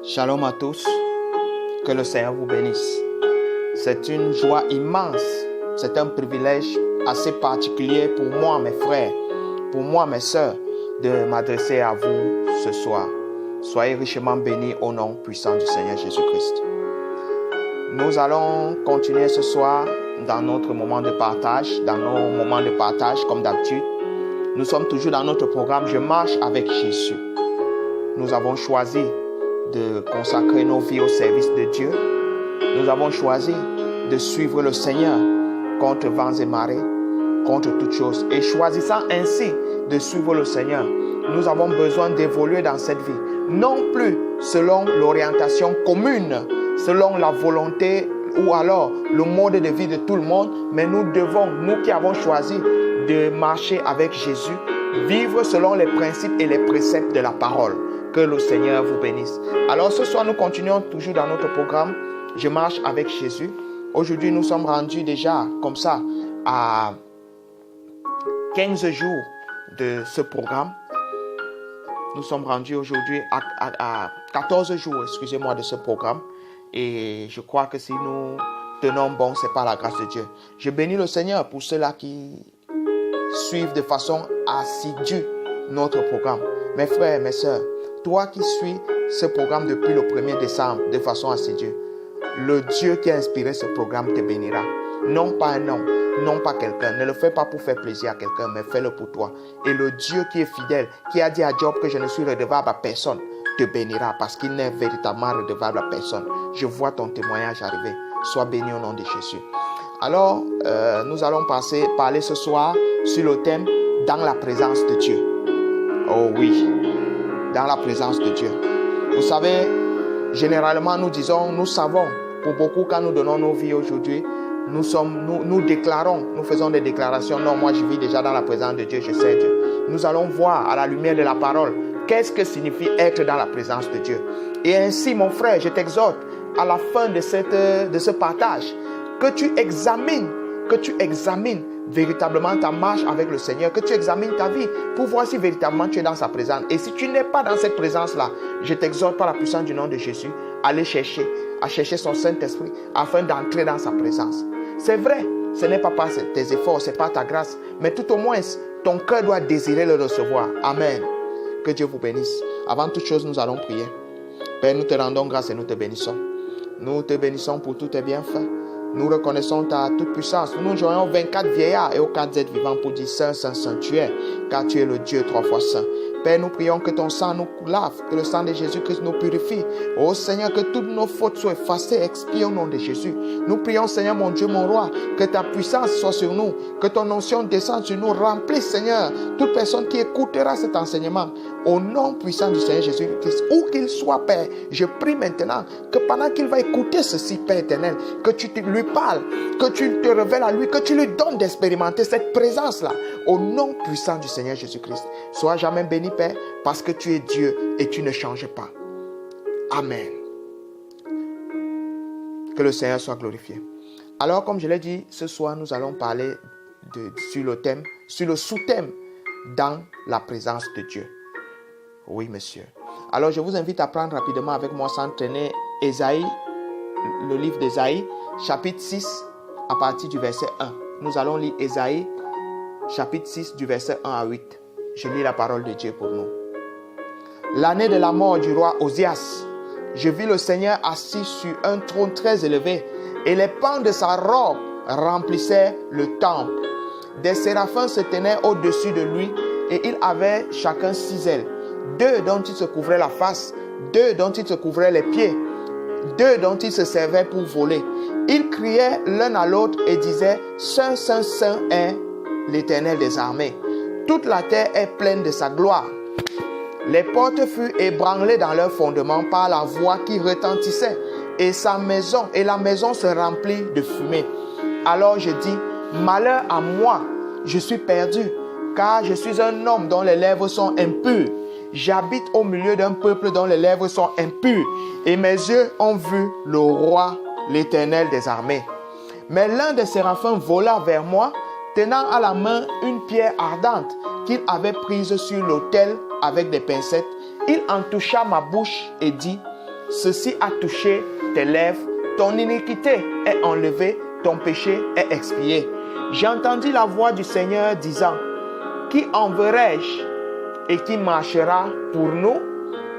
Shalom à tous, que le Seigneur vous bénisse. C'est une joie immense, c'est un privilège assez particulier pour moi, mes frères, pour moi, mes sœurs, de m'adresser à vous ce soir. Soyez richement bénis au nom puissant du Seigneur Jésus-Christ. Nous allons continuer ce soir dans notre moment de partage, dans nos moments de partage comme d'habitude. Nous sommes toujours dans notre programme « Je marche avec Jésus ». Nous avons choisi de consacrer nos vies au service de Dieu. Nous avons choisi de suivre le Seigneur contre vents et marées, contre toutes choses. Et choisissant ainsi de suivre le Seigneur, nous avons besoin d'évoluer dans cette vie. Non plus selon l'orientation commune, selon la volonté ou alors le mode de vie de tout le monde, mais nous devons, nous qui avons choisi de marcher avec Jésus, vivre selon les principes et les préceptes de la parole. Que le Seigneur vous bénisse. Alors ce soir, nous continuons toujours dans notre programme « Je marche avec Jésus ». Aujourd'hui, nous sommes rendus déjà comme ça à 15 jours de ce programme. Nous sommes rendus aujourd'hui à 14 jours, excusez-moi, de ce programme. Et je crois que si nous tenons bon, c'est par la grâce de Dieu. Je bénis le Seigneur pour ceux-là qui suivent de façon assidue notre programme. Mes frères, mes sœurs, toi qui suis ce programme depuis le 1er décembre de façon assidue, le Dieu qui a inspiré ce programme te bénira. Non pas un homme, non pas quelqu'un. Ne le fais pas pour faire plaisir à quelqu'un, mais fais-le pour toi. Et le Dieu qui est fidèle, qui a dit à Job que je ne suis redevable à personne, te bénira parce qu'il n'est véritablement redevable à personne. Je vois ton témoignage arriver. Sois béni au nom de Jésus. Alors, nous allons parler ce soir sur le thème « Dans la présence de Dieu ». Oh oui, dans la présence de Dieu. Vous savez, généralement nous savons, pour beaucoup quand nous donnons nos vies aujourd'hui, nous déclarons, nous faisons des déclarations. Non, moi je vis déjà dans la présence de Dieu, je sais Dieu. Nous allons voir à la lumière de la parole, qu'est-ce que signifie être dans la présence de Dieu. Et ainsi, mon frère, je t'exhorte à la fin de ce partage, que tu examines véritablement ta marche avec le Seigneur, que tu examines ta vie pour voir si véritablement tu es dans sa présence. Et si tu n'es pas dans cette présence-là, je t'exhorte par la puissance du nom de Jésus à aller chercher son Saint-Esprit afin d'entrer dans sa présence. C'est vrai, ce n'est pas par tes efforts, ce n'est pas ta grâce, mais tout au moins, ton cœur doit désirer le recevoir. Amen. Que Dieu vous bénisse. Avant toute chose, nous allons prier. Père, nous te rendons grâce et nous te bénissons. Nous te bénissons pour tous tes bienfaits. Nous reconnaissons ta toute puissance. Nous joignons 24 vieillards et aux 4 êtres vivants pour dire Saint, Saint, Saint, tu es, car tu es le Dieu 3 fois saint. Père, nous prions que ton sang nous lave, que le sang de Jésus-Christ nous purifie. Oh Seigneur, que toutes nos fautes soient effacées, expiées au nom de Jésus. Nous prions, Seigneur, mon Dieu, mon roi, que ta puissance soit sur nous, que ton onction descende sur nous, remplisse, Seigneur, toute personne qui écoutera cet enseignement. Au nom puissant du Seigneur Jésus-Christ, où qu'il soit, Père, je prie maintenant que pendant qu'il va écouter ceci, Père éternel, que tu lui parles, que tu te révèles à lui, que tu lui donnes d'expérimenter cette présence-là. Au nom puissant du Seigneur Jésus-Christ, sois jamais béni, Père, parce que tu es Dieu et tu ne changes pas. Amen. Que le Seigneur soit glorifié. Alors, comme je l'ai dit, ce soir, nous allons parler sur le sous-thème, dans la présence de Dieu. Oui, monsieur. Alors, je vous invite à prendre rapidement avec moi, sans traîner, Ésaïe, le livre d'Ésaïe, chapitre 6, à partir du verset 1. Nous allons lire Ésaïe, chapitre 6, du verset 1 à 8. Je lis la parole de Dieu pour nous. L'année de la mort du roi Osias, je vis le Seigneur assis sur un trône très élevé, et les pans de sa robe remplissaient le temple. Des séraphins se tenaient au-dessus de lui, et ils avaient chacun 6 ailes. 2 dont ils se couvraient la face, 2 dont ils se couvraient les pieds, 2 dont ils se servaient pour voler. Ils criaient l'un à l'autre et disaient « Saint, Saint, Saint est l'Éternel des armées. Toute la terre est pleine de sa gloire. » Les portes furent ébranlées dans leur fondement par la voix qui retentissait, et la maison se remplit de fumée. Alors je dis « Malheur à moi, je suis perdu, car je suis un homme dont les lèvres sont impures. J'habite au milieu d'un peuple dont les lèvres sont impures, et mes yeux ont vu le roi, l'Éternel des armées. » Mais l'un des séraphins vola vers moi, tenant à la main une pierre ardente qu'il avait prise sur l'autel avec des pincettes. Il en toucha ma bouche et dit ceci a touché tes lèvres, ton iniquité est enlevée, ton péché est expié. J'ai entendu la voix du Seigneur disant, qui enverrai-je et qui marchera pour nous?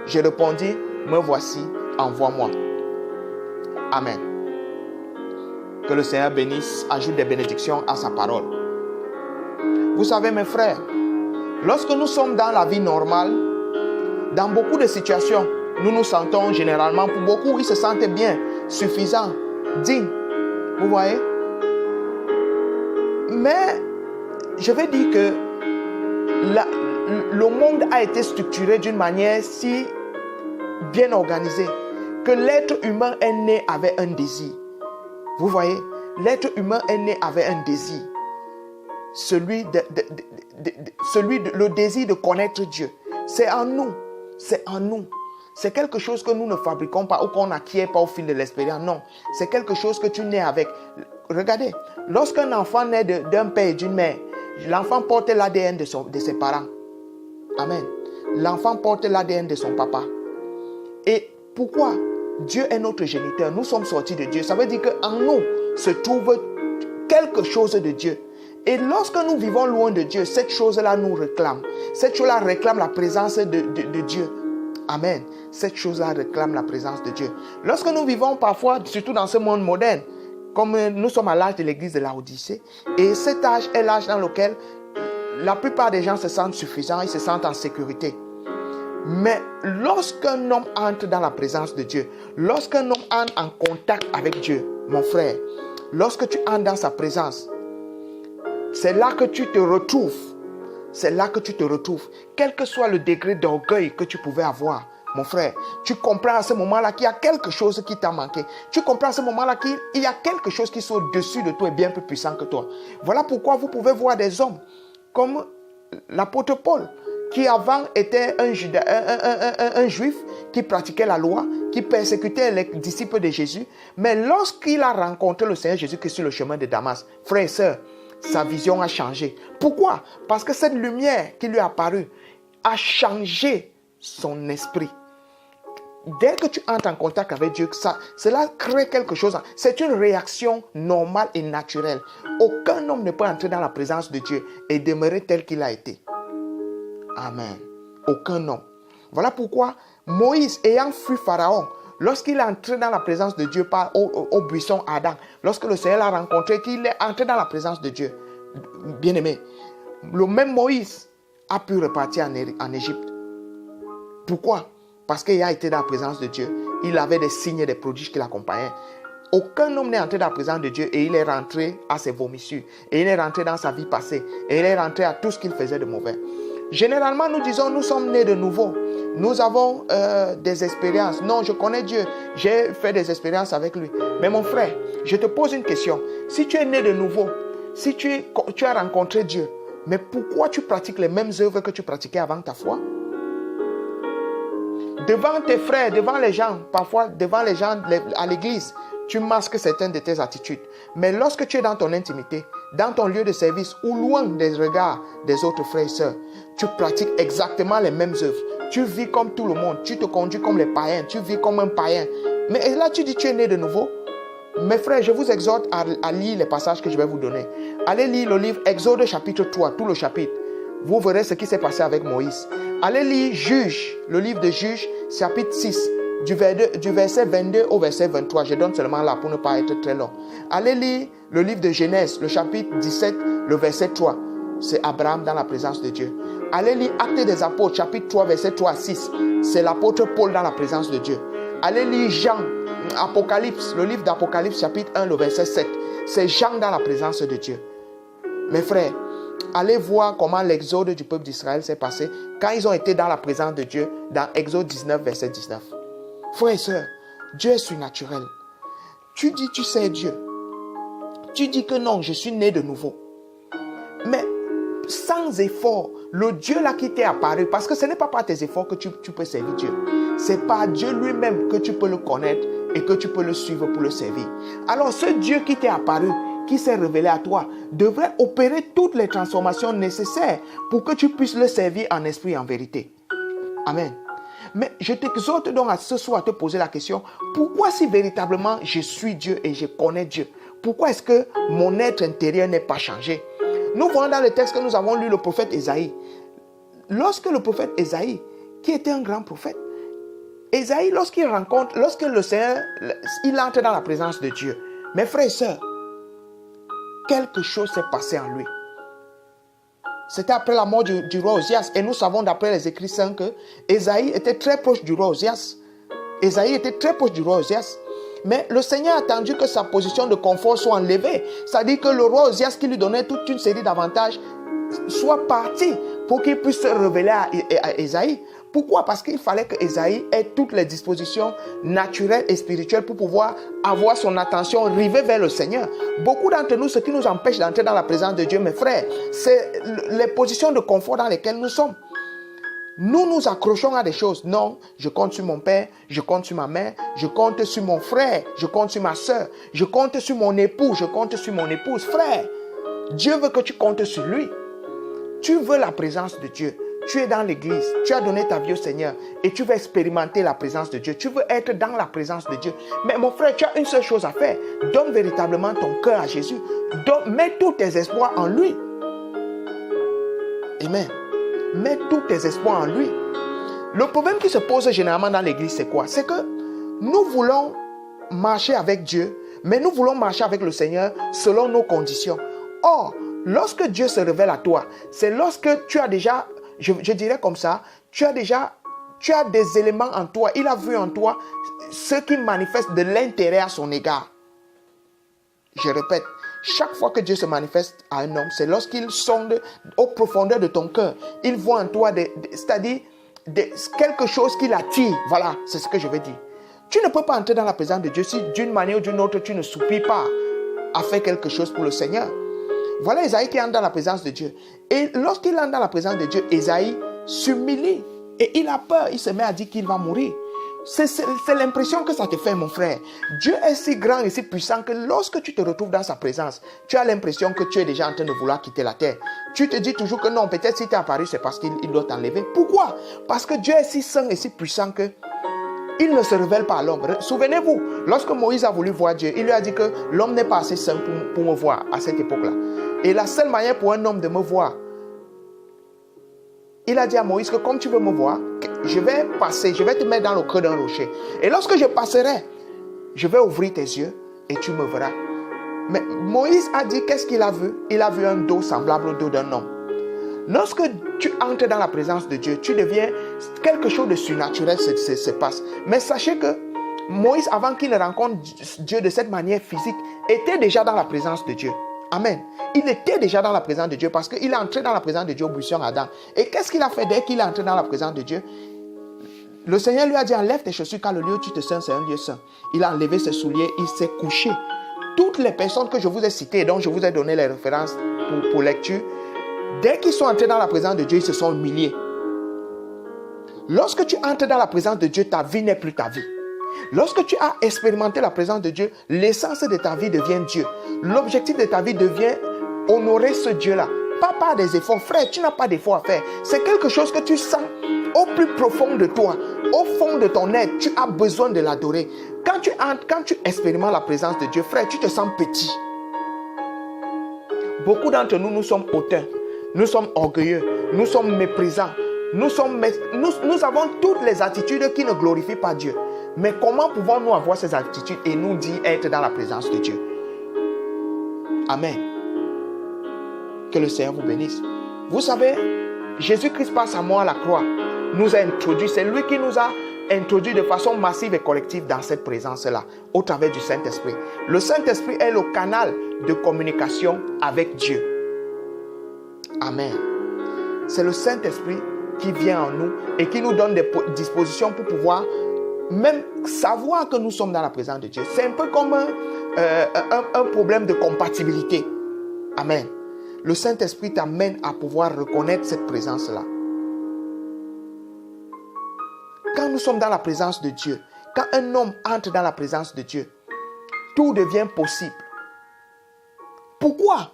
Je répondis, me voici, envoie-moi. Amen. Que le Seigneur bénisse, ajoute des bénédictions à sa parole. Vous savez mes frères, lorsque nous sommes dans la vie normale, dans beaucoup de situations, nous nous sentons généralement, pour beaucoup, ils se sentent bien, suffisants, dignes. Vous voyez? Mais je vais dire que le monde a été structuré d'une manière si bien organisée que l'être humain est né avec un désir. Vous voyez? L'être humain est né avec un désir. Le désir de connaître Dieu. C'est en nous. C'est en nous. C'est quelque chose que nous ne fabriquons pas ou qu'on n'acquiert pas au fil de l'expérience. Non. C'est quelque chose que tu nais avec. Regardez. Lorsqu'un enfant naît d'un père et d'une mère, l'enfant porte l'ADN de ses parents. Amen. L'enfant porte l'ADN de son papa. Et pourquoi? Dieu est notre géniteur. Nous sommes sortis de Dieu. Ça veut dire qu'en nous se trouve quelque chose de Dieu. Et lorsque nous vivons loin de Dieu, cette chose-là nous réclame. Cette chose-là réclame la présence de Dieu. Amen. Cette chose-là réclame la présence de Dieu. Lorsque nous vivons parfois, surtout dans ce monde moderne, comme nous sommes à l'âge de l'église de Laodicée, et cet âge est l'âge dans lequel la plupart des gens se sentent suffisants, ils se sentent en sécurité. Mais lorsqu'un homme entre dans la présence de Dieu, lorsqu'un homme entre en contact avec Dieu, mon frère, lorsque tu entres dans sa présence, c'est là que tu te retrouves. C'est là que tu te retrouves. Quel que soit le degré d'orgueil que tu pouvais avoir, mon frère, tu comprends à ce moment-là qu'il y a quelque chose qui t'a manqué. Tu comprends à ce moment-là qu'il y a quelque chose qui est au-dessus de toi et bien plus puissant que toi. Voilà pourquoi vous pouvez voir des hommes comme l'apôtre Paul, qui avant était un juif qui pratiquait la loi, qui persécutait les disciples de Jésus. Mais lorsqu'il a rencontré le Seigneur Jésus-Christ sur le chemin de Damas, frères et sœurs, sa vision a changé. Pourquoi? Parce que cette lumière qui lui est apparue a changé son esprit. Dès que tu entres en contact avec Dieu, cela crée quelque chose. C'est une réaction normale et naturelle. Aucun homme ne peut entrer dans la présence de Dieu et demeurer tel qu'il a été. Amen. Aucun homme. Voilà pourquoi Moïse, ayant fui Pharaon, lorsqu'il est entré dans la présence de Dieu au buisson Adam, lorsque le Seigneur l'a rencontré, qu'il est entré dans la présence de Dieu, bien-aimé, le même Moïse a pu repartir en Égypte. Pourquoi? Parce qu'il a été dans la présence de Dieu. Il avait des signes et des prodiges qui l'accompagnaient. Aucun homme n'est entré dans la présence de Dieu et il est rentré à ses vomissures. Et il est rentré dans sa vie passée. Et il est rentré à tout ce qu'il faisait de mauvais. Généralement, nous disons, nous sommes nés de nouveau. Nous avons des expériences. Non, je connais Dieu. J'ai fait des expériences avec lui. Mais mon frère, je te pose une question. Si tu es né de nouveau, si tu as rencontré Dieu, mais pourquoi tu pratiques les mêmes œuvres que tu pratiquais avant ta foi? Devant tes frères, devant les gens, parfois devant les gens à l'église, tu masques certaines de tes attitudes. Mais lorsque tu es dans ton intimité, dans ton lieu de service ou loin des regards des autres frères et sœurs, tu pratiques exactement les mêmes œuvres. Tu vis comme tout le monde, tu te conduis comme les païens, tu vis comme un païen. Mais là tu dis tu es né de nouveau. Mes frères, je vous exhorte à lire les passages que je vais vous donner. Allez lire le livre Exode chapitre 3, tout le chapitre. Vous verrez ce qui s'est passé avec Moïse. Allez lire Juges, le livre de Juges, chapitre 6, du verset 22 au verset 23. Je donne seulement là pour ne pas être très long. Allez lire le livre de Genèse, le chapitre 17, le verset 3. C'est Abraham dans la présence de Dieu. Allez lire Actes des Apôtres, chapitre 3, verset 3 à 6. C'est l'apôtre Paul dans la présence de Dieu. Allez lire Jean, Apocalypse, le livre d'Apocalypse, chapitre 1, le verset 7. C'est Jean dans la présence de Dieu. Mes frères, allez voir comment l'exode du peuple d'Israël s'est passé quand ils ont été dans la présence de Dieu dans Exode 19, verset 19. Frères et sœurs, Dieu est surnaturel. Tu dis tu sais Dieu. Tu dis que non, je suis né de nouveau. Mais sans effort, le Dieu là qui t'est apparu, parce que ce n'est pas par tes efforts que tu peux servir Dieu. C'est par Dieu lui-même que tu peux le connaître et que tu peux le suivre pour le servir. Alors ce Dieu qui t'est apparu, qui s'est révélé à toi, devrait opérer toutes les transformations nécessaires pour que tu puisses le servir en esprit et en vérité. Amen. Mais je t'exhorte donc à ce soir à te poser la question, pourquoi si véritablement je suis Dieu et je connais Dieu, pourquoi est-ce que mon être intérieur n'est pas changé? Nous voyons dans le texte que nous avons lu le prophète Ésaïe. Lorsque le prophète Ésaïe, qui était un grand prophète, Ésaïe, lorsque le Seigneur, il entre dans la présence de Dieu, mes frères et sœurs, quelque chose s'est passé en lui. C'était après la mort du roi Osias. Et nous savons d'après les écrits saints que Ésaïe était très proche du roi Osias. Ésaïe était très proche du roi Osias. Mais le Seigneur a attendu que sa position de confort soit enlevée. C'est-à-dire que le roi Osias qui lui donnait toute une série d'avantages soit parti pour qu'il puisse se révéler à Ésaïe. Pourquoi? Parce qu'il fallait que Ésaïe ait toutes les dispositions naturelles et spirituelles pour pouvoir avoir son attention rivée vers le Seigneur. Beaucoup d'entre nous, ce qui nous empêche d'entrer dans la présence de Dieu, mes frères, c'est les positions de confort dans lesquelles nous sommes. Nous nous accrochons à des choses. Non, je compte sur mon père, je compte sur ma mère, je compte sur mon frère, je compte sur ma soeur, je compte sur mon époux, je compte sur mon épouse. Frère, Dieu veut que tu comptes sur lui. Tu veux la présence de Dieu. Tu es dans l'église, tu as donné ta vie au Seigneur et tu veux expérimenter la présence de Dieu. Tu veux être dans la présence de Dieu. Mais mon frère, tu as une seule chose à faire. Donne véritablement ton cœur à Jésus. Mets tous tes espoirs en lui. Amen. Mets tous tes espoirs en lui. Le problème qui se pose généralement dans l'église, c'est quoi? C'est que nous voulons marcher avec Dieu, mais nous voulons marcher avec le Seigneur selon nos conditions. Or, lorsque Dieu se révèle à toi, c'est lorsque tu as déjà... Je dirais comme ça, tu as des éléments en toi. Il a vu en toi ce qui manifeste de l'intérêt à son égard. Je répète, chaque fois que Dieu se manifeste à un homme, c'est lorsqu'il sonde aux profondeurs de ton cœur. Il voit en toi, c'est-à-dire quelque chose qui l'attire. Voilà, c'est ce que je veux dire. Tu ne peux pas entrer dans la présence de Dieu si d'une manière ou d'une autre, tu ne soupires pas à faire quelque chose pour le Seigneur. Voilà Ésaïe qui entre dans la présence de Dieu. Et lorsqu'il entre dans la présence de Dieu, Ésaïe s'humilie. Et il a peur. Il se met à dire qu'il va mourir. C'est l'impression que ça te fait, mon frère. Dieu est si grand et si puissant que lorsque tu te retrouves dans sa présence, tu as l'impression que tu es déjà en train de vouloir quitter la terre. Tu te dis toujours que non, peut-être si tu es apparu, c'est parce qu'il doit t'enlever. Pourquoi? Parce que Dieu est si saint et si puissant que il ne se révèle pas à l'homme. Souvenez-vous, lorsque Moïse a voulu voir Dieu, il lui a dit que l'homme n'est pas assez saint pour me voir à cette époque-là. Et la seule manière pour un homme de me voir, il a dit à Moïse que comme tu veux me voir, je vais passer, je vais te mettre dans le creux d'un rocher. Et lorsque je passerai, je vais ouvrir tes yeux et tu me verras. Mais Moïse a dit, qu'est-ce qu'il a vu? Il a vu un dos semblable au dos d'un homme. Lorsque tu entres dans la présence de Dieu, tu deviens quelque chose de surnaturel se passe. Mais sachez que Moïse, avant qu'il ne rencontre Dieu de cette manière physique, était déjà dans la présence de Dieu. Amen. Il était déjà dans la présence de Dieu parce qu'il est entré dans la présence de Dieu au buisson Adam. Et qu'est-ce qu'il a fait dès qu'il est entré dans la présence de Dieu? Le Seigneur lui a dit, enlève tes chaussures car le lieu où tu te sens, c'est un lieu saint. Il a enlevé ses souliers, il s'est couché. Toutes les personnes que je vous ai citées et dont je vous ai donné les références pour lecture, dès qu'ils sont entrés dans la présence de Dieu, ils se sont humiliés. Lorsque tu entres dans la présence de Dieu, ta vie n'est plus ta vie. Lorsque tu as expérimenté la présence de Dieu, l'essence de ta vie devient Dieu. L'objectif de ta vie devient honorer ce Dieu-là. Pas par des efforts. Frère, tu n'as pas d'efforts à faire. C'est quelque chose que tu sens au plus profond de toi. Au fond de ton être, tu as besoin de l'adorer. Quand tu expérimentes la présence de Dieu, frère, tu te sens petit. Beaucoup d'entre nous, nous sommes hautains. Nous sommes orgueilleux. Nous sommes méprisants. Nous avons toutes les attitudes qui ne glorifient pas Dieu. Mais comment pouvons-nous avoir ces attitudes et nous dire être dans la présence de Dieu? Amen. Que le Seigneur vous bénisse. Vous savez, Jésus-Christ par sa mort à la croix nous a introduits. C'est lui qui nous a introduits de façon massive et collective dans cette présence-là, au travers du Saint-Esprit. Le Saint-Esprit est le canal de communication avec Dieu. Amen. C'est le Saint-Esprit qui vient en nous et qui nous donne des dispositions pour pouvoir même savoir que nous sommes dans la présence de Dieu. C'est un peu comme un problème de compatibilité. Amen. Le Saint-Esprit t'amène à pouvoir reconnaître cette présence-là. Quand nous sommes dans la présence de Dieu, quand un homme entre dans la présence de Dieu, tout devient possible. Pourquoi?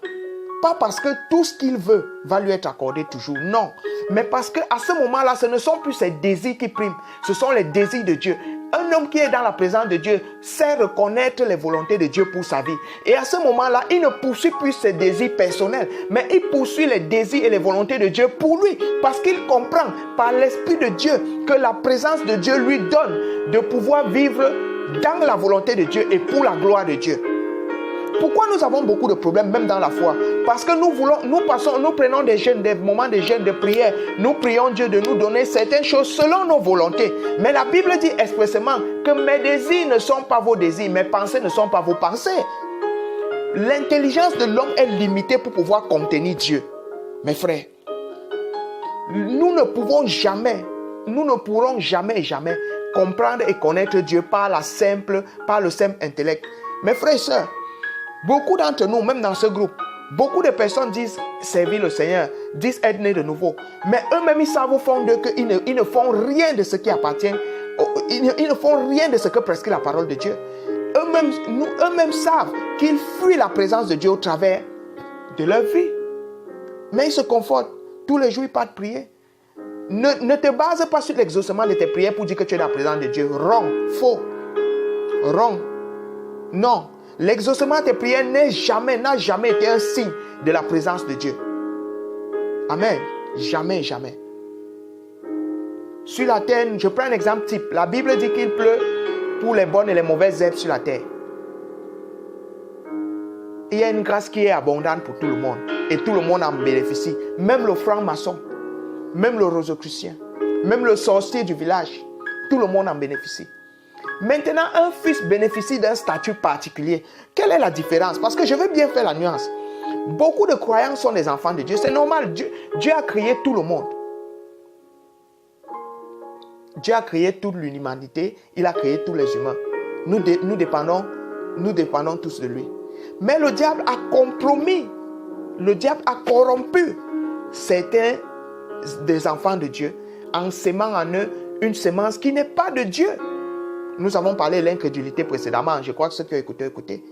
Pas parce que tout ce qu'il veut va lui être accordé toujours. Non. Mais parce qu'à ce moment-là, ce ne sont plus ses désirs qui priment, ce sont les désirs de Dieu. Un homme qui est dans la présence de Dieu sait reconnaître les volontés de Dieu pour sa vie. Et à ce moment-là, il ne poursuit plus ses désirs personnels, mais il poursuit les désirs et les volontés de Dieu pour lui. Parce qu'il comprend par l'Esprit de Dieu que la présence de Dieu lui donne de pouvoir vivre dans la volonté de Dieu et pour la gloire de Dieu. Pourquoi nous avons beaucoup de problèmes même dans la foi? Parce que nous prenons des moments de jeûne, de prière. Nous prions Dieu de nous donner certaines choses selon nos volontés. Mais la Bible dit expressément que mes désirs ne sont pas vos désirs, mes pensées ne sont pas vos pensées. L'intelligence de l'homme est limitée pour pouvoir contenir Dieu. Mes frères, nous ne pourrons jamais comprendre et connaître Dieu par le simple intellect. Mes frères et sœurs, beaucoup d'entre nous, même dans ce groupe, beaucoup de personnes disent servir le Seigneur, disent être nés de nouveau. Mais eux-mêmes, ils savent au fond d'eux qu'ils ne font rien de ce qui appartient. Ils ne font rien de ce que prescrit la parole de Dieu. Eux-mêmes savent qu'ils fuient la présence de Dieu au travers de leur vie. Mais ils se confortent. Tous les jours, ils partent prier. Ne te base pas sur l'exaucement de tes prières pour dire que tu es dans la présence de Dieu. Wrong, faux. Wrong. Non. L'exaucement de tes prières n'a jamais été un signe de la présence de Dieu. Amen. Jamais, jamais. Sur la terre, je prends un exemple type. La Bible dit qu'il pleut pour les bonnes et les mauvaises herbes sur la terre. Il y a une grâce qui est abondante pour tout le monde. Et tout le monde en bénéficie. Même le franc-maçon, même le rosicrucien, même le sorcier du village. Tout le monde en bénéficie. Maintenant, un fils bénéficie d'un statut particulier. Quelle est la différence? Parce que je veux bien faire la nuance. Beaucoup de croyants sont des enfants de Dieu. C'est normal. Dieu a créé tout le monde. Dieu a créé toute l'humanité. Il a créé tous les humains. Nous dépendons tous de lui. Mais le diable a compromis. Le diable a corrompu certains des enfants de Dieu en sémant en eux une semence qui n'est pas de Dieu. Nous avons parlé de l'incrédulité précédemment. Je crois que ceux qui ont écouté.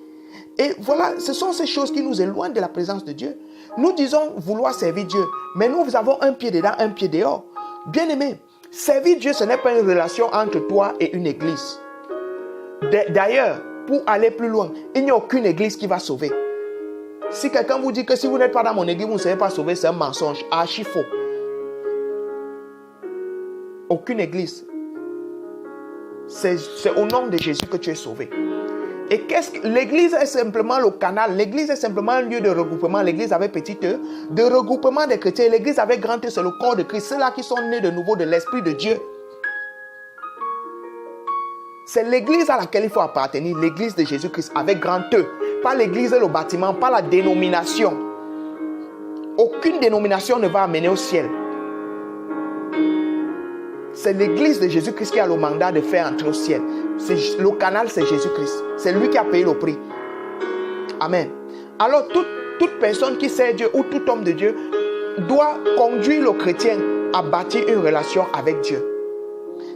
Et voilà, ce sont ces choses qui nous éloignent de la présence de Dieu. Nous disons vouloir servir Dieu, mais nous avons un pied dedans, un pied dehors. Bien aimé, servir Dieu, ce n'est pas une relation entre toi et une église. D'ailleurs, pour aller plus loin, il n'y a aucune église qui va sauver. Si quelqu'un vous dit que si vous n'êtes pas dans mon église, vous ne serez pas sauvé, c'est un mensonge, archi faux. Aucune église. C'est au nom de Jésus que tu es sauvé. Et l'église est simplement le canal. L'église est simplement un lieu de regroupement. L'église avec petit e, de regroupement des chrétiens. L'église avec grand e, c'est le corps de Christ. Ceux-là qui sont nés de nouveau de l'Esprit de Dieu. C'est l'église à laquelle il faut appartenir. L'église de Jésus-Christ avec grand e. Pas l'église et le bâtiment, pas la dénomination. Aucune dénomination ne va amener au ciel. C'est l'église de Jésus-Christ qui a le mandat de faire entrer au ciel. Le canal, c'est Jésus-Christ. C'est lui qui a payé le prix. Amen. Alors, toute personne qui sert Dieu ou tout homme de Dieu doit conduire le chrétien à bâtir une relation avec Dieu.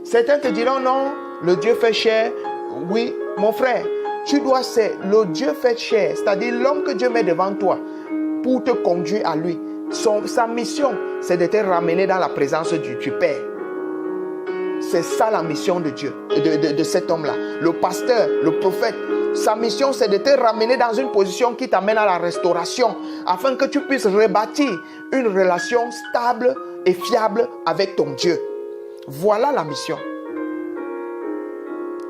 Certains te diront non, le Dieu fait chair. Oui, mon frère, tu dois servir le Dieu fait chair, c'est-à-dire l'homme que Dieu met devant toi pour te conduire à lui. Sa mission, c'est de te ramener dans la présence du Père. C'est ça la mission de Dieu, de cet homme-là. Le pasteur, le prophète, sa mission c'est de te ramener dans une position qui t'amène à la restauration afin que tu puisses rebâtir une relation stable et fiable avec ton Dieu. Voilà la mission.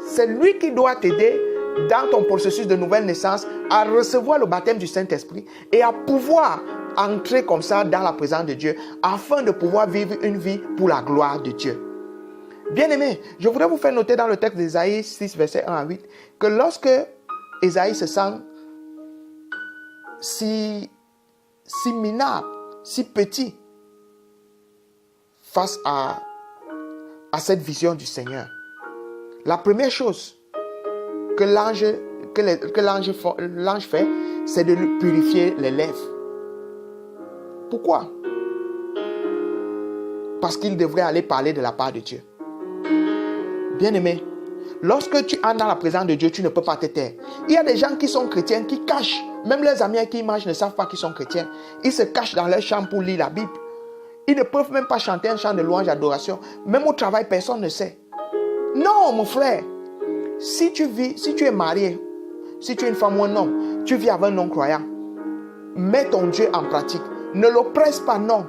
C'est lui qui doit t'aider dans ton processus de nouvelle naissance à recevoir le baptême du Saint-Esprit et à pouvoir entrer comme ça dans la présence de Dieu afin de pouvoir vivre une vie pour la gloire de Dieu. Bien-aimés, je voudrais vous faire noter dans le texte d'Ésaïe 6, verset 1 à 8, que lorsque Ésaïe se sent si minable, si petit, face à cette vision du Seigneur, la première chose que l'ange fait, c'est de lui purifier les lèvres. Pourquoi? Parce qu'il devrait aller parler de la part de Dieu. Bien-aimé, lorsque tu entres dans la présence de Dieu, tu ne peux pas te taire. Il y a des gens qui sont chrétiens, qui cachent. Même leurs amis avec qui ils mangent ne savent pas qu'ils sont chrétiens. Ils se cachent dans leur chambre pour lire la Bible. Ils ne peuvent même pas chanter un chant de louange, d'adoration. Même au travail, personne ne sait. Non, mon frère. Si tu es marié, si tu es une femme ou un homme, tu vis avec un non-croyant, mets ton Dieu en pratique. Ne l'oppresse pas, non.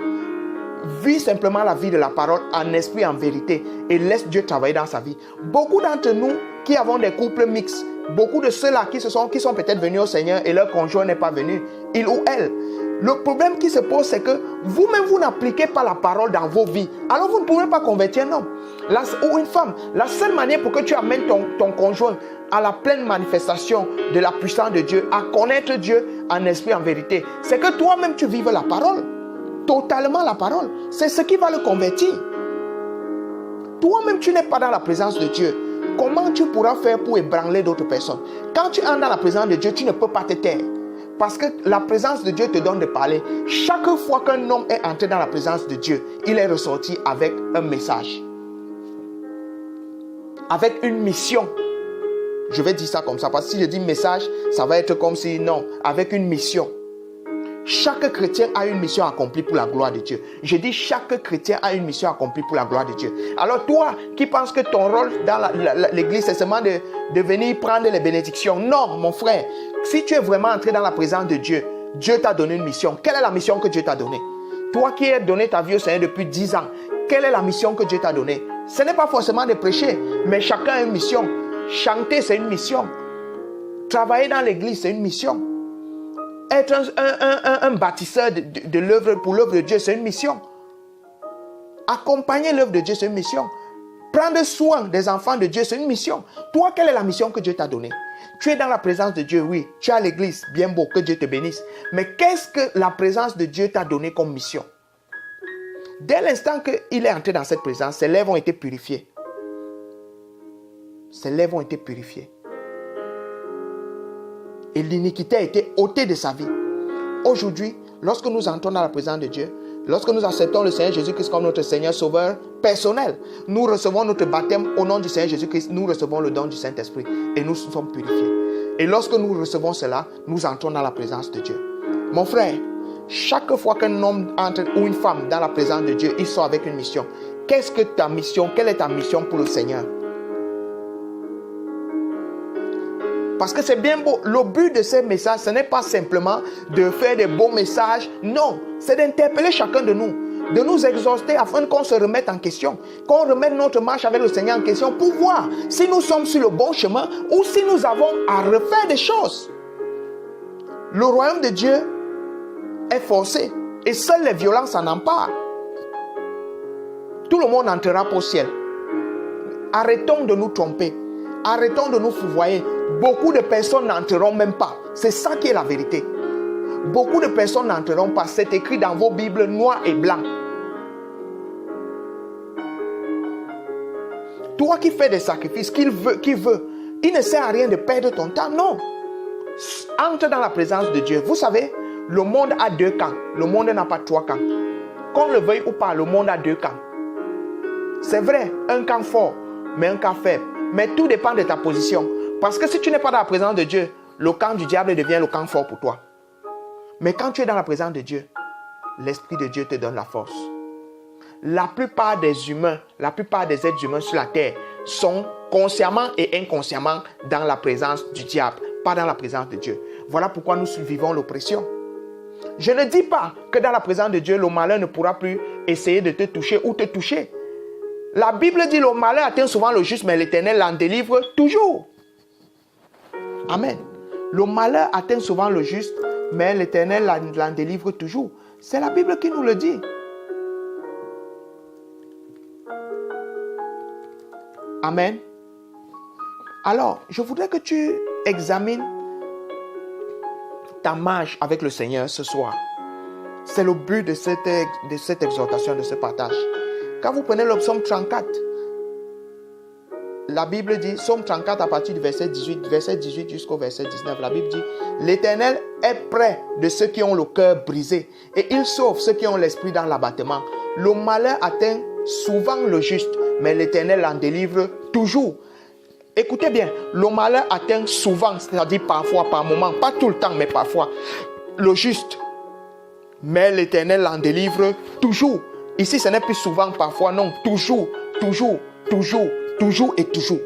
Vis simplement la vie de la parole en esprit, en vérité, et laisse Dieu travailler dans sa vie. Beaucoup d'entre nous qui avons des couples mixtes, beaucoup de ceux-là qui sont peut-être venus au Seigneur et leur conjoint n'est pas venu, il ou elle. Le problème qui se pose, c'est que vous-même, vous n'appliquez pas la parole dans vos vies. Alors vous ne pouvez pas convertir un homme ou une femme. La seule manière pour que tu amènes ton conjoint à la pleine manifestation de la puissance de Dieu, à connaître Dieu en esprit, en vérité, c'est que toi-même tu vives la parole. Totalement la parole. C'est ce qui va le convertir. Toi-même, tu n'es pas dans la présence de Dieu. Comment tu pourras faire pour ébranler d'autres personnes? Quand tu entres dans la présence de Dieu, tu ne peux pas te taire. Parce que la présence de Dieu te donne de parler. Chaque fois qu'un homme est entré dans la présence de Dieu, il est ressorti avec un message. Avec une mission. Je vais dire ça comme ça. Parce que si je dis message, ça va être comme si non. Avec une mission. Chaque chrétien a une mission accomplie pour la gloire de Dieu. Je dis chaque chrétien a une mission accomplie pour la gloire de Dieu. Alors toi qui penses que ton rôle dans l'église c'est seulement de venir prendre les bénédictions. Non mon frère, si tu es vraiment entré dans la présence de Dieu, Dieu t'a donné une mission. Quelle est la mission que Dieu t'a donnée? Toi qui as donné ta vie au Seigneur depuis 10 ans, quelle est la mission que Dieu t'a donnée? Ce n'est pas forcément de prêcher, mais chacun a une mission. Chanter c'est une mission. Travailler dans l'église c'est une mission. Être un bâtisseur de l'œuvre pour l'œuvre de Dieu, c'est une mission. Accompagner l'œuvre de Dieu, c'est une mission. Prendre soin des enfants de Dieu, c'est une mission. Toi, quelle est la mission que Dieu t'a donnée? Tu es dans la présence de Dieu, oui. Tu es à l'église, bien beau, que Dieu te bénisse. Mais qu'est-ce que la présence de Dieu t'a donné comme mission? Dès l'instant qu'il est entré dans cette présence, ses lèvres ont été purifiées. Ses lèvres ont été purifiées. Et l'iniquité a été ôtée de sa vie. Aujourd'hui, lorsque nous entrons dans la présence de Dieu, lorsque nous acceptons le Seigneur Jésus-Christ comme notre Seigneur Sauveur personnel, nous recevons notre baptême au nom du Seigneur Jésus-Christ, nous recevons le don du Saint-Esprit et nous sommes purifiés. Et lorsque nous recevons cela, nous entrons dans la présence de Dieu. Mon frère, chaque fois qu'un homme entre ou une femme dans la présence de Dieu, il sort avec une mission. Qu'est-ce que ta mission? Quelle est ta mission pour le Seigneur? Parce que c'est bien beau. Le but de ces messages, ce n'est pas simplement de faire des beaux messages. Non, c'est d'interpeller chacun de nous exhorter afin qu'on se remette en question, qu'on remette notre marche avec le Seigneur en question pour voir si nous sommes sur le bon chemin ou si nous avons à refaire des choses. Le royaume de Dieu est forcé et seules les violences en emparent. Tout le monde entrera au ciel. Arrêtons de nous tromper. Arrêtons de nous fourvoyer. Beaucoup de personnes n'entreront même pas. C'est ça qui est la vérité. Beaucoup de personnes n'entreront pas. C'est écrit dans vos Bibles noir et blanc. Toi qui fais des sacrifices, qui veut, il ne sert à rien de perdre ton temps. Non. Entre dans la présence de Dieu. Vous savez, le monde a 2 camps. Le monde n'a pas 3 camps. Qu'on le veuille ou pas, le monde a 2 camps. C'est vrai, un camp fort, mais un camp faible. Mais tout dépend de ta position. Parce que si tu n'es pas dans la présence de Dieu, le camp du diable devient le camp fort pour toi. Mais quand tu es dans la présence de Dieu, l'Esprit de Dieu te donne la force. La plupart des humains, la plupart des êtres humains sur la terre sont consciemment et inconsciemment dans la présence du diable, pas dans la présence de Dieu. Voilà pourquoi nous vivons l'oppression. Je ne dis pas que dans la présence de Dieu, le malheur ne pourra plus essayer de te toucher ou te toucher. La Bible dit le malheur atteint souvent le juste, mais l'Éternel l'en délivre toujours. Amen. Le malheur atteint souvent le juste, mais l'Éternel l'en délivre toujours. C'est la Bible qui nous le dit. Amen. Alors, je voudrais que tu examines ta marche avec le Seigneur ce soir. C'est le but de cette exhortation, de ce partage. Quand vous prenez le psaume 34, la Bible dit, psaume 34 à partir du verset 18 jusqu'au verset 19, la Bible dit, l'Éternel est près de ceux qui ont le cœur brisé et il sauve ceux qui ont l'esprit dans l'abattement. Le malheur atteint souvent le juste, mais l'Éternel en délivre toujours. Écoutez bien, le malheur atteint souvent, c'est-à-dire parfois, par moment, pas tout le temps, mais parfois, le juste. Mais l'Éternel en délivre toujours. Ici, ce n'est plus souvent, parfois, non. Toujours, toujours, toujours, toujours et toujours.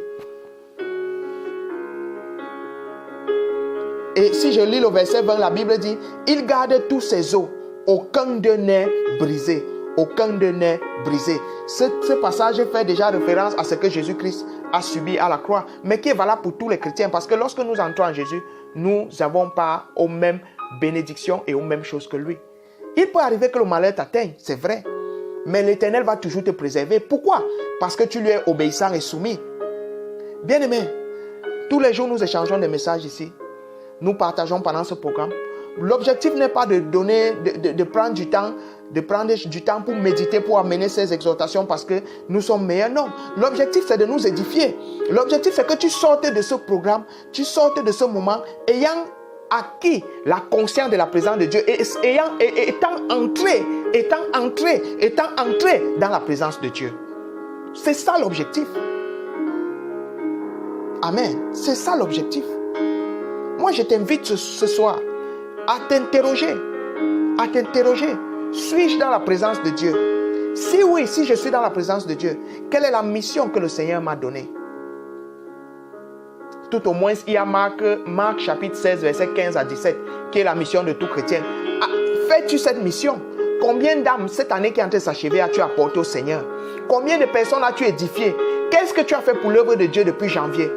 Et si je lis le verset 20, la Bible dit, il garde tous ses os, aucun d'eux n'est brisé. Aucun d'eux n'est brisé. Ce passage fait déjà référence à ce que Jésus-Christ a subi à la croix, mais qui est valable pour tous les chrétiens, parce que lorsque nous entrons en Jésus, nous n'avons pas aux mêmes bénédictions et aux mêmes choses que lui. Il peut arriver que le malheur t'atteigne, c'est vrai, mais l'Éternel va toujours te préserver. Pourquoi? Parce que tu lui es obéissant et soumis. Bien-aimé, tous les jours nous échangeons des messages ici. Nous partageons pendant ce programme. L'objectif n'est pas de prendre du temps pour méditer, pour amener ces exhortations parce que nous sommes meilleurs. Non, l'objectif c'est de nous édifier. L'objectif c'est que tu sortes de ce programme, tu sortes de ce moment ayant acquis la conscience de la présence de Dieu et étant entré dans la présence de Dieu. C'est ça l'objectif. Amen. C'est ça l'objectif. Moi je t'invite ce soir à t'interroger. Suis-je dans la présence de Dieu? Si oui, si je suis dans la présence de Dieu, quelle est la mission que le Seigneur m'a donnée? Tout au moins, il y a Marc chapitre 16, verset 15 à 17, qui est la mission de tout chrétien. Fais-tu cette mission? Combien d'âmes cette année qui est en train de s'achever as-tu apporté au Seigneur? Combien de personnes as-tu édifié? Qu'est-ce que tu as fait pour l'œuvre de Dieu depuis janvier?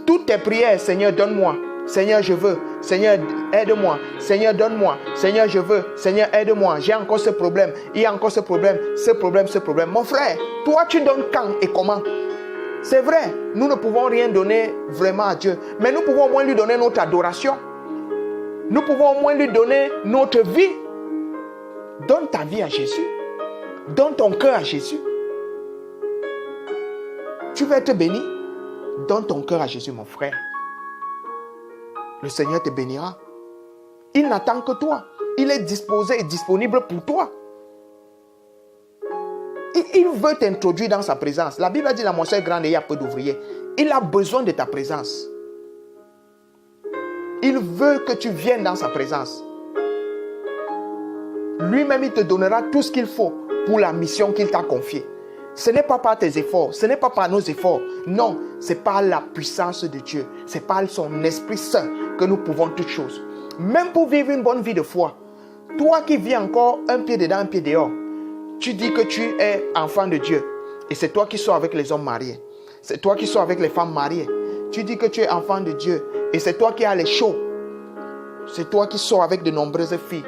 Toutes tes prières, Seigneur, donne-moi. Seigneur, je veux. Seigneur, aide-moi. Seigneur, donne-moi. Seigneur, je veux. Seigneur, aide-moi. J'ai encore ce problème. Il y a encore ce problème. Mon frère, toi, tu donnes quand et comment? C'est vrai, nous ne pouvons rien donner vraiment à Dieu. Mais nous pouvons au moins lui donner notre adoration. Nous pouvons au moins lui donner notre vie. Donne ta vie à Jésus. Donne ton cœur à Jésus. Tu veux être béni? Donne ton cœur à Jésus, mon frère. Le Seigneur te bénira. Il n'attend que toi. Il est disposé et disponible pour toi. Il veut t'introduire dans sa présence. La Bible dit la moisson est grande et il y a peu d'ouvriers. Il a besoin de ta présence. Il veut que tu viennes dans sa présence. Lui-même, il te donnera tout ce qu'il faut pour la mission qu'il t'a confiée. Ce n'est pas par tes efforts, ce n'est pas par nos efforts. Non, c'est par la puissance de Dieu. C'est par son Esprit Saint que nous pouvons toutes choses. Même pour vivre une bonne vie de foi, toi qui vis encore un pied dedans, un pied dehors, tu dis que tu es enfant de Dieu. Et c'est toi qui sors avec les hommes mariés. C'est toi qui sors avec les femmes mariées. Tu dis que tu es enfant de Dieu. Et c'est toi qui as les chauds. C'est toi qui sors avec de nombreuses filles.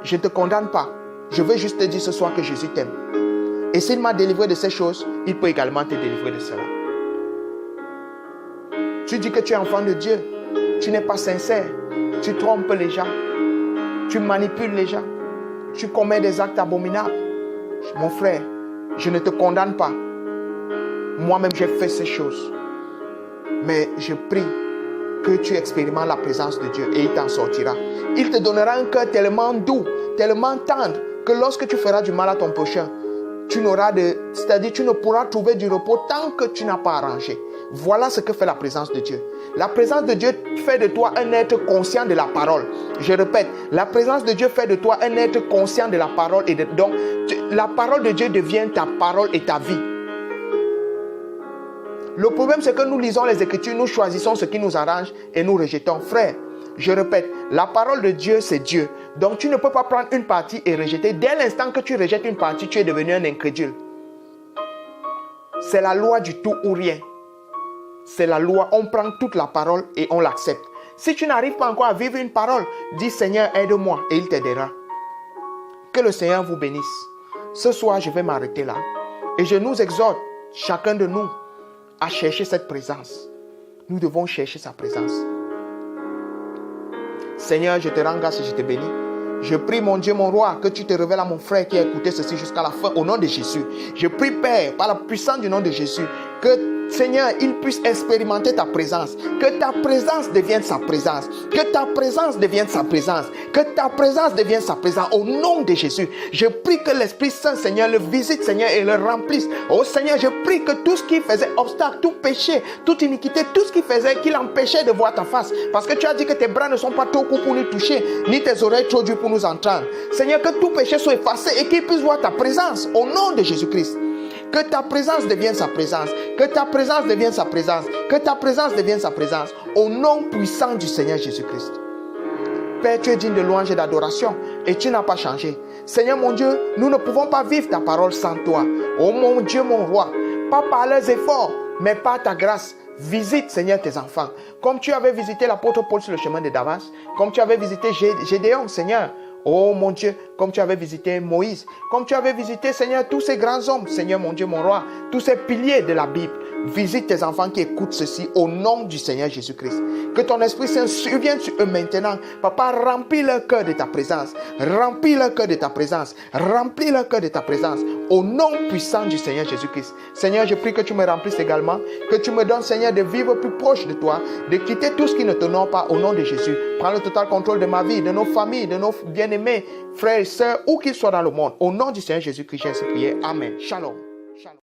Je ne te condamne pas. Je veux juste te dire ce soir que Jésus t'aime. Et s'il m'a délivré de ces choses, il peut également te délivrer de cela. Tu dis que tu es enfant de Dieu. Tu n'es pas sincère. Tu trompes les gens. Tu manipules les gens. Tu commets des actes abominables. Mon frère, je ne te condamne pas. Moi-même, j'ai fait ces choses. Mais je prie que tu expérimentes la présence de Dieu et il t'en sortira. Il te donnera un cœur tellement doux, tellement tendre, que lorsque tu feras du mal à ton prochain, tu ne pourras trouver du repos tant que tu n'as pas arrangé. Voilà ce que fait la présence de Dieu. La présence de Dieu fait de toi un être conscient de la parole. Je répète, la présence de Dieu fait de toi un être conscient de la parole. Donc, la parole de Dieu devient ta parole et ta vie. Le problème, c'est que nous lisons les Écritures, nous choisissons ce qui nous arrange et nous rejetons. Frère, je répète, la parole de Dieu, c'est Dieu. Donc, tu ne peux pas prendre une partie et rejeter. Dès l'instant que tu rejettes une partie, tu es devenu un incrédule. C'est la loi du tout ou rien. C'est la loi, on prend toute la parole et on l'accepte. Si tu n'arrives pas encore à vivre une parole, dis Seigneur, aide-moi et il t'aidera. Que le Seigneur vous bénisse. Ce soir, je vais m'arrêter là. Et je nous exhorte, chacun de nous, à chercher cette présence. Nous devons chercher sa présence. Seigneur, je te rends grâce et je te bénis. Je prie, mon Dieu, mon roi, que tu te révèles à mon frère qui a écouté ceci jusqu'à la fin, au nom de Jésus. Je prie, Père, par la puissance du nom de Jésus, que Seigneur, il puisse expérimenter ta présence. Que ta présence devienne sa présence. Que ta présence devienne sa présence. Que ta présence devienne sa présence. Au nom de Jésus, je prie que l'Esprit Saint, Seigneur, le visite, Seigneur, et le remplisse. Oh Seigneur, je prie que tout ce qui faisait obstacle, tout péché, toute iniquité, tout ce qui faisait, qu'il empêchait de voir ta face. Parce que tu as dit que tes bras ne sont pas trop courts pour nous toucher, ni tes oreilles trop dures pour nous entendre. Seigneur, que tout péché soit effacé et qu'il puisse voir ta présence. Au nom de Jésus-Christ. Que ta présence devienne sa présence. Que ta présence devienne sa présence. Que ta présence devienne sa présence. Au nom puissant du Seigneur Jésus-Christ. Père, tu es digne de louange et d'adoration. Et tu n'as pas changé. Seigneur mon Dieu, nous ne pouvons pas vivre ta parole sans toi. Oh mon Dieu, mon roi. Pas par leurs efforts, mais par ta grâce. Visite, Seigneur, tes enfants. Comme tu avais visité l'apôtre Paul sur le chemin de Damas. Comme tu avais visité Gédéon, Seigneur. Oh mon Dieu, comme tu avais visité Moïse, comme tu avais visité, Seigneur, tous ces grands hommes, Seigneur mon Dieu, mon roi, tous ces piliers de la Bible. Visite tes enfants qui écoutent ceci au nom du Seigneur Jésus-Christ. Que ton Esprit Saint survienne sur eux maintenant. Papa, remplis leur cœur de ta présence. Remplis leur cœur de ta présence. Remplis leur cœur de ta présence. Au nom puissant du Seigneur Jésus-Christ. Seigneur, je prie que tu me remplisses également. Que tu me donnes, Seigneur, de vivre plus proche de toi. De quitter tout ce qui ne t'honore pas au nom de Jésus. Prends le total contrôle de ma vie, de nos familles, de nos bien-aimés, frères et sœurs, où qu'ils soient dans le monde. Au nom du Seigneur Jésus-Christ, j'ai ainsi prié. Amen. Shalom.